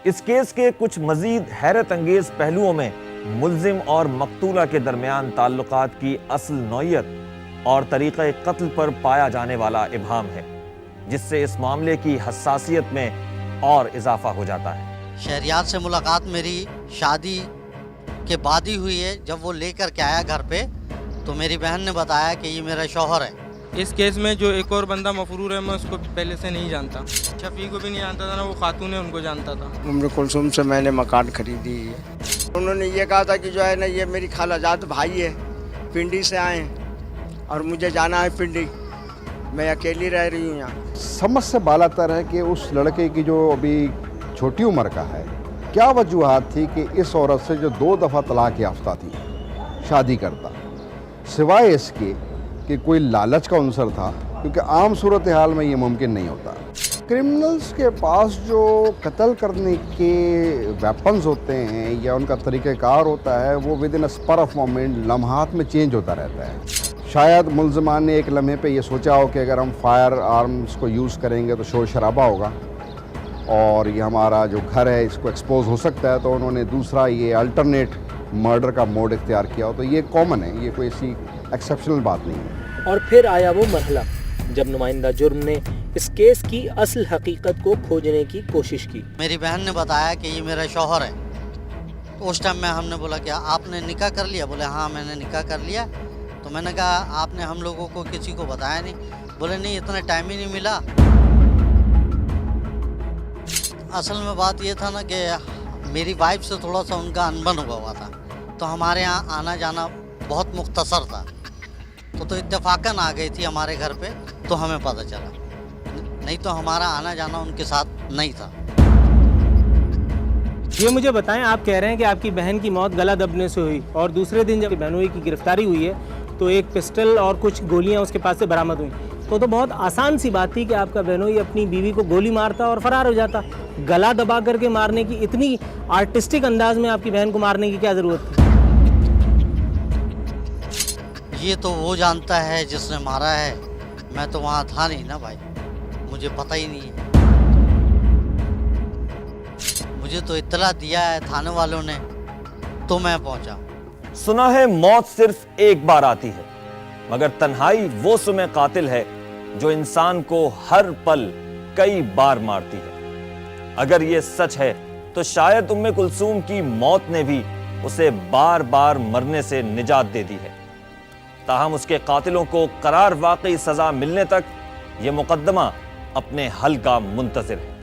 اس case کے کچھ مزید حیرت انگیز پہلوؤں میں ملزم اور مقتولہ کے درمیان تعلقات کی اصل نوعیت اور طریقہ قتل پر پایا جانے والا ابہام ہے، جس سے اس معاملے کی حساسیت میں اور اضافہ ہو جاتا ہے۔ شہریار سے ملاقات میری شادی کے بعد ہی ہوئی ہے۔ جب وہ لے کر کے آیا گھر پہ تو میری بہن نے بتایا کہ یہ میرا شوہر ہے۔ اس کیس میں جو ایک اور بندہ مفرور ہے، میں اس کو پہلے سے نہیں جانتا، شفیع کو بھی نہیں جانتا تھا، نہ وہ خاتون ہے ان کو جانتا تھا۔ ام کلثوم سے میں نے مکان خریدی ہے۔ انہوں نے یہ کہا تھا کہ جو ہے نا یہ میری خالہ جات بھائی ہے، پنڈی سے آئے ہیں اور مجھے جانا ہے پنڈی، میں اکیلی رہ رہی ہوں یہاں۔ سمجھ سے بالاتر ہے کہ اس لڑکے کی جو ابھی چھوٹی عمر کا ہے، کیا وجوہات تھی کہ اس عورت سے جو 2 دفعہ طلاق یافتہ تھی شادی کرتا، سوائے اس کے کہ کوئی لالچ کا عنصر تھا، کیونکہ عام صورتحال میں یہ ممکن نہیں ہوتا۔ کرمنلز کے پاس جو قتل کرنے کے ویپنز ہوتے ہیں یا ان کا طریقہ کار ہوتا ہے، وہ with in a اسپر of moment, لمحات میں چینج ہوتا رہتا ہے۔ شاید ملزمان نے ایک لمحے پہ یہ سوچا ہو کہ اگر ہم فائر آرمز کو یوز کریں گے تو شور شرابہ ہوگا اور یہ ہمارا جو گھر ہے اس کو ایکسپوز ہو سکتا ہے، تو انہوں نے دوسرا یہ الٹرنیٹ مرڈر کا موڈ اختیار کیا ہو۔ تو یہ کامن ہے، یہ کوئی ایسی ایکسیپشنل بات نہیں ہے۔ اور پھر آیا وہ مرحلہ جب نمائندہ جرم نے اس کیس کی اصل حقیقت کو کھوجنے کی کوشش کی۔ میری بہن نے بتایا کہ یہ میرا شوہر ہے۔ تو اس ٹائم میں ہم نے بولا کہ آپ نے نکاح کر لیا؟ بولے ہاں میں نے نکاح کر لیا۔ تو میں نے کہا آپ نے ہم لوگوں کو کسی کو بتایا نہیں؟ بولے نہیں، اتنا ٹائم ہی نہیں ملا۔ اصل میں بات یہ تھا نا کہ میری وائف سے تھوڑا سا ان کا انبن ہوا تھا، تو ہمارے یہاں آنا جانا بہت مختصر تھا، تو اتفاقاً آ گئی تھی ہمارے گھر پہ، تو ہمیں پتہ چلا، نہیں تو ہمارا آنا جانا ان کے ساتھ نہیں تھا۔ یہ مجھے بتائیں، آپ کہہ رہے ہیں کہ آپ کی بہن کی موت گلا دبنے سے ہوئی اور دوسرے دن جب بہنوئی کی گرفتاری ہوئی ہے تو ایک پسٹل اور کچھ گولیاں اس کے پاس سے برآمد ہوئیں، تو بہت آسان سی بات تھی کہ آپ کا بہنوئی اپنی بیوی کو گولی مارتا اور فرار ہو جاتا۔ گلا دبا کر کے مارنے کی، اتنی آرٹسٹک انداز میں آپ کی بہن کو مارنے کی کیا ضرورت تھی؟ یہ تو وہ جانتا ہے جس نے مارا ہے، میں تو وہاں تھا نہیں نا بھائی، مجھے پتہ ہی نہیں ہے۔ مجھے تو اطلاع دیا ہے تھانے والوں نے تو میں پہنچا۔ سنا ہے موت صرف ایک بار آتی ہے، مگر تنہائی وہ سم قاتل ہے جو انسان کو ہر پل کئی بار مارتی ہے۔ اگر یہ سچ ہے تو شاید ام کلثوم کی موت نے بھی اسے بار بار مرنے سے نجات دے دی ہے۔ تاہم اس کے قاتلوں کو قرار واقعی سزا ملنے تک یہ مقدمہ اپنے حل کا منتظر ہے۔